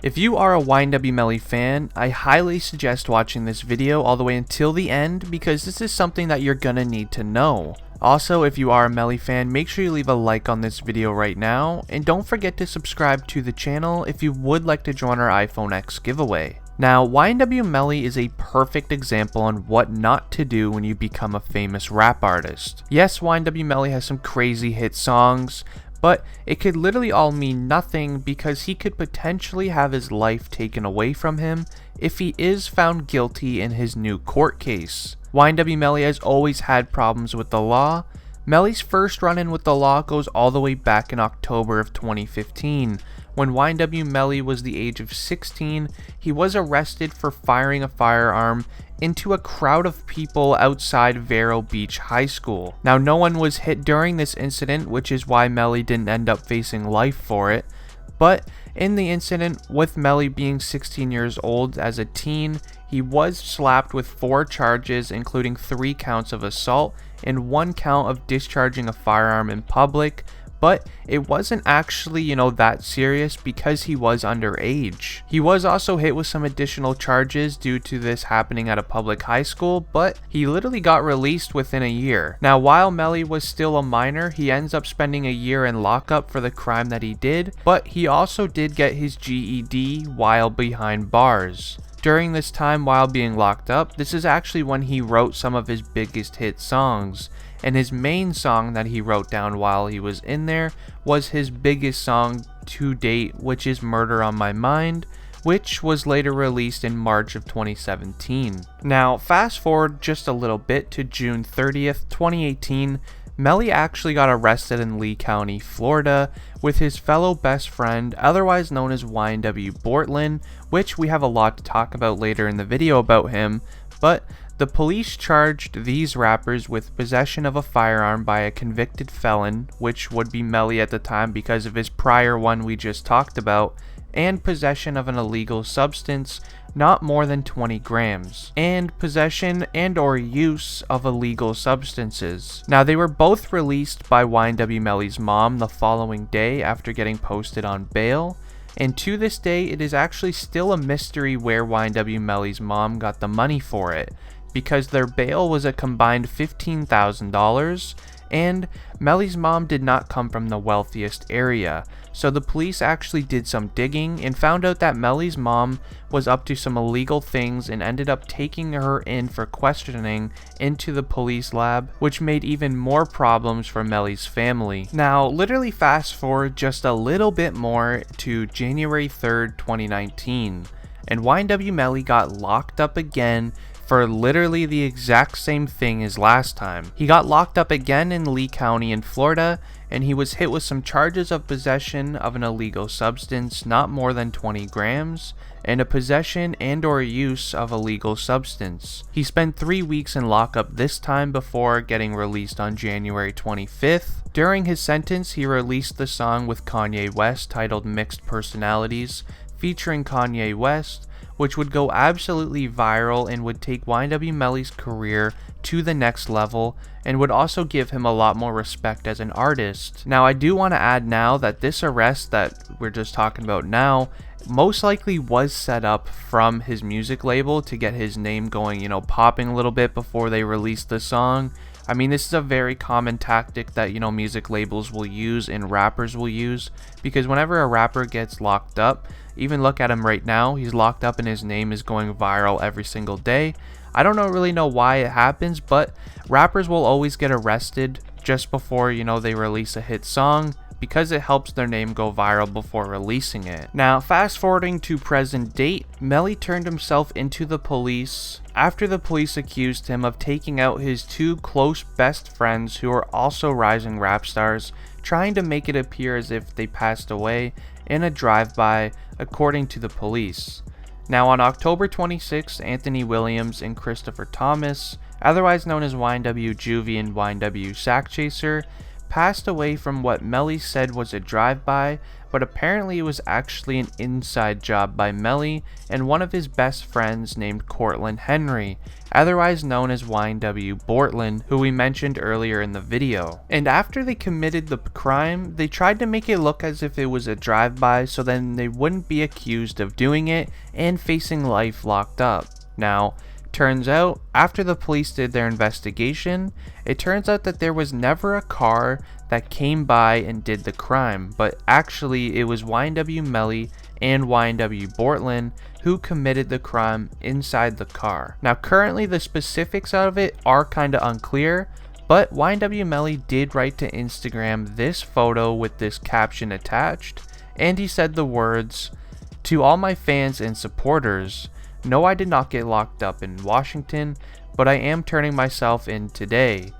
If you are a YNW Melly fan, I highly suggest watching this video all the way until the end because this is something that you're gonna need to know. Also, if you are a Melly fan, make sure you leave a like on this video right now, and don't forget to subscribe to the channel if you would like to join our iPhone X giveaway. Now, YNW Melly is a perfect example on what not to do when you become a famous rap artist. Yes, YNW Melly has some crazy hit songs, but it could literally all mean nothing because he could potentially have his life taken away from him if he is found guilty in his new court case. YNW Melly has always had problems with the law. Melly's first run-in with the law goes all the way back in October of 2015. When YNW Melly was the age of 16, he was arrested for firing a firearm into a crowd of people outside Vero Beach High School. Now, no one was hit during this incident, which is why Melly didn't end up facing life for it. But in the incident, with Melly being 16 years old as a teen, he was slapped with 4 charges, including 3 counts of assault and 1 count of discharging a firearm in public. But it wasn't actually, that serious because he was underage. He was also hit with some additional charges due to this happening at a public high school, but he literally got released within a year. Now, while Melly was still a minor, he ends up spending a year in lockup for the crime that he did, but he also did get his GED while behind bars. During this time while being locked up, this is actually when he wrote some of his biggest hit songs. And his main song that he wrote down while he was in there was his biggest song to date, which is Murder on My Mind, which was later released in March of 2017. Now, fast forward just a little bit to June 30th, 2018, Melly actually got arrested in Lee County, Florida, with his fellow best friend, otherwise known as YNW Bortlin, which we have a lot to talk about later in the video about him, but the police charged these rappers with possession of a firearm by a convicted felon, which would be Melly at the time because of his prior one we just talked about, and possession of an illegal substance not more than 20 grams, and possession and or use of illegal substances. Now, they were both released by YNW Melly's mom the following day after getting posted on bail, and to this day it is actually still a mystery where YNW Melly's mom got the money for it, because their bail was a combined $15,000, and Melly's mom did not come from the wealthiest area. So the police actually did some digging and found out that Melly's mom was up to some illegal things and ended up taking her in for questioning into the police lab, which made even more problems for Melly's family. Now, literally fast forward just a little bit more to January 3rd, 2019, and YNW Melly got locked up again for literally the exact same thing as last time. He got locked up again in Lee County in Florida, and he was hit with some charges of possession of an illegal substance not more than 20 grams, and a possession and or use of a legal substance. He spent 3 weeks in lockup this time before getting released on January 25th. During his sentence, he released the song with Kanye West titled Mixed Personalities, featuring Kanye West, which would go absolutely viral and would take YNW Melly's career to the next level and would also give him a lot more respect as an artist. Now, I do want to add now that this arrest that we're just talking about now most likely was set up from his music label to get his name going, popping a little bit before they released the song. I mean, this is a very common tactic that, music labels will use and rappers will use, because whenever a rapper gets locked up, even look at him right now, he's locked up and his name is going viral every single day. I don't really know why it happens, but rappers will always get arrested just before, they release a hit song, because it helps their name go viral before releasing it. Now, fast forwarding to present date, Melly turned himself into the police after the police accused him of taking out his 2 close best friends who are also rising rap stars, trying to make it appear as if they passed away in a drive-by, according to the police. Now, on October 26th, Anthony Williams and Christopher Thomas, otherwise known as YNW Juvie and YNW Sack Chaser, passed away from what Melly said was a drive-by, but apparently it was actually an inside job by Melly and one of his best friends named Cortland Henry, otherwise known as YNW Bortland, who we mentioned earlier in the video. And after they committed the crime, they tried to make it look as if it was a drive-by so then they wouldn't be accused of doing it and facing life locked up. Now, turns out, after the police did their investigation, it turns out that there was never a car that came by and did the crime, but actually it was YNW Melly and YNW Bortland who committed the crime inside the car. Now currently the specifics of it are kinda unclear, but YNW Melly did write to Instagram this photo with this caption attached, and he said the words, "To all my fans and supporters, no, I did not get locked up in Washington, but I am turning myself in today.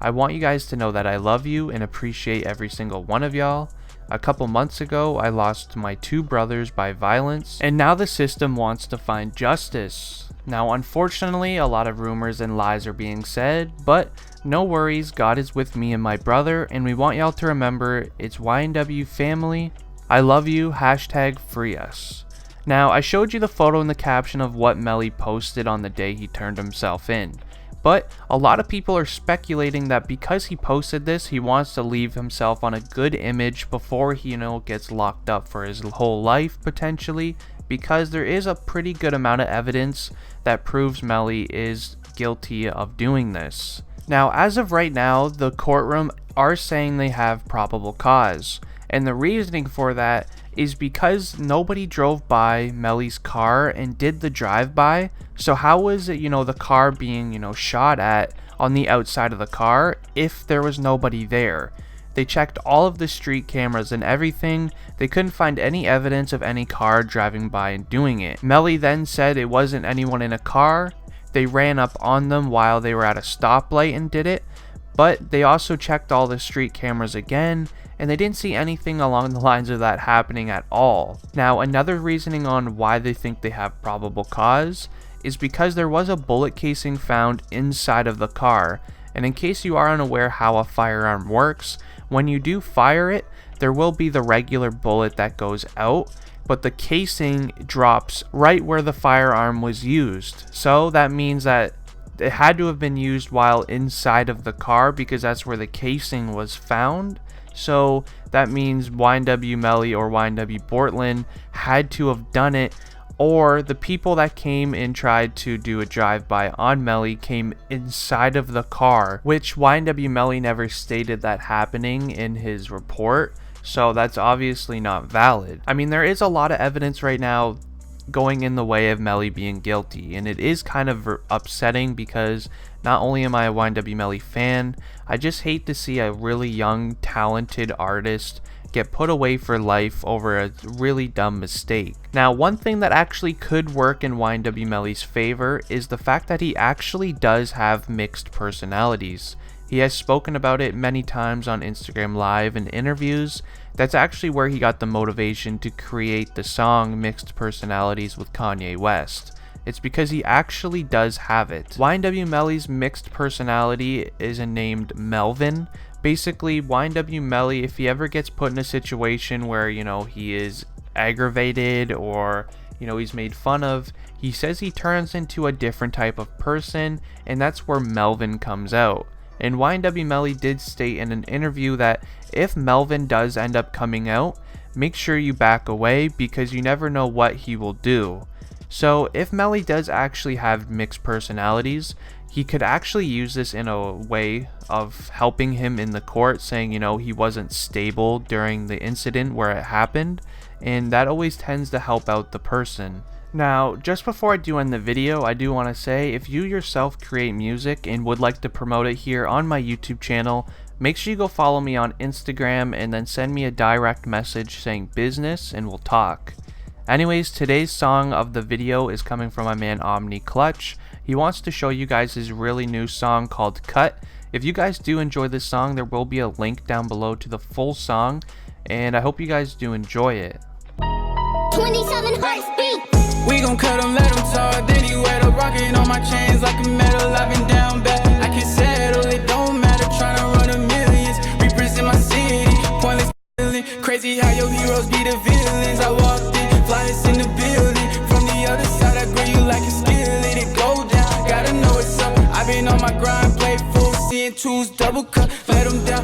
I want you guys to know that I love you and appreciate every single one of y'all. A couple months ago, I lost my 2 brothers by violence, and now the system wants to find justice. Now, unfortunately, a lot of rumors and lies are being said, but no worries, God is with me and my brother, and we want y'all to remember it's YNW family. I love you, hashtag free us." Now, I showed you the photo in the caption of what Melly posted on the day he turned himself in, but a lot of people are speculating that because he posted this, he wants to leave himself on a good image before he, gets locked up for his whole life, potentially, because there is a pretty good amount of evidence that proves Melly is guilty of doing this. Now, as of right now, the courtroom are saying they have probable cause, and the reasoning for that is because nobody drove by Melly's car and did the drive-by. So how was it, the car being, shot at on the outside of the car if there was nobody there? They checked all of the street cameras and everything. They couldn't find any evidence of any car driving by and doing it. Melly then said it wasn't anyone in a car. They ran up on them while they were at a stoplight and did it. But they also checked all the street cameras again, and they didn't see anything along the lines of that happening at all. Now, another reasoning on why they think they have probable cause is because there was a bullet casing found inside of the car. And in case you are unaware how a firearm works, when you do fire it, there will be the regular bullet that goes out, but the casing drops right where the firearm was used. So that means that it had to have been used while inside of the car because that's where the casing was found. So that means YNW Melly or YNW Bortland had to have done it, or the people that came and tried to do a drive-by on Melly came inside of the car, which YNW Melly never stated that happening in his report, so that's obviously not valid. I mean, there is a lot of evidence right now going in the way of Melly being guilty, and it is kind of upsetting because not only am I a YNW Melly fan, I just hate to see a really young, talented artist get put away for life over a really dumb mistake. Now, one thing that actually could work in YNW Melly's favor is the fact that he actually does have mixed personalities. He has spoken about it many times on Instagram Live and interviews. That's actually where he got the motivation to create the song Mixed Personalities with Kanye West. It's because he actually does have it. YNW Melly's mixed personality is named Melvin. Basically, YNW Melly, if he ever gets put in a situation where, he is aggravated or, he's made fun of, he says he turns into a different type of person, and that's where Melvin comes out. And YNW Melly did state in an interview that if Melvin does end up coming out, make sure you back away because you never know what he will do. So if Melly does actually have mixed personalities, he could actually use this in a way of helping him in the court, saying, he wasn't stable during the incident where it happened, and that always tends to help out the person. Now, just before I do end the video, I do want to say, if you yourself create music and would like to promote it here on my YouTube channel, make sure you go follow me on Instagram and then send me a direct message saying business and we'll talk. Anyways, today's song of the video is coming from my man Omni Clutch. He wants to show you guys his really new song called Cut. If you guys do enjoy this song, there will be a link down below to the full song, and I hope you guys do enjoy it. 27 hearts beat. We gon' cut them, let them talk. Then you wear the rocket on my chains like a metal. I've been down bad, I can settle, it don't matter. Tryna run a millions, represent my city. Pointless, crazy. Crazy how your heroes be the villains. I walked in, flyers in the building. From the other side, I grill you like a skillet. It go down, gotta know what's up. I been on my grind, play full, seeing twos, double cut. Let them down,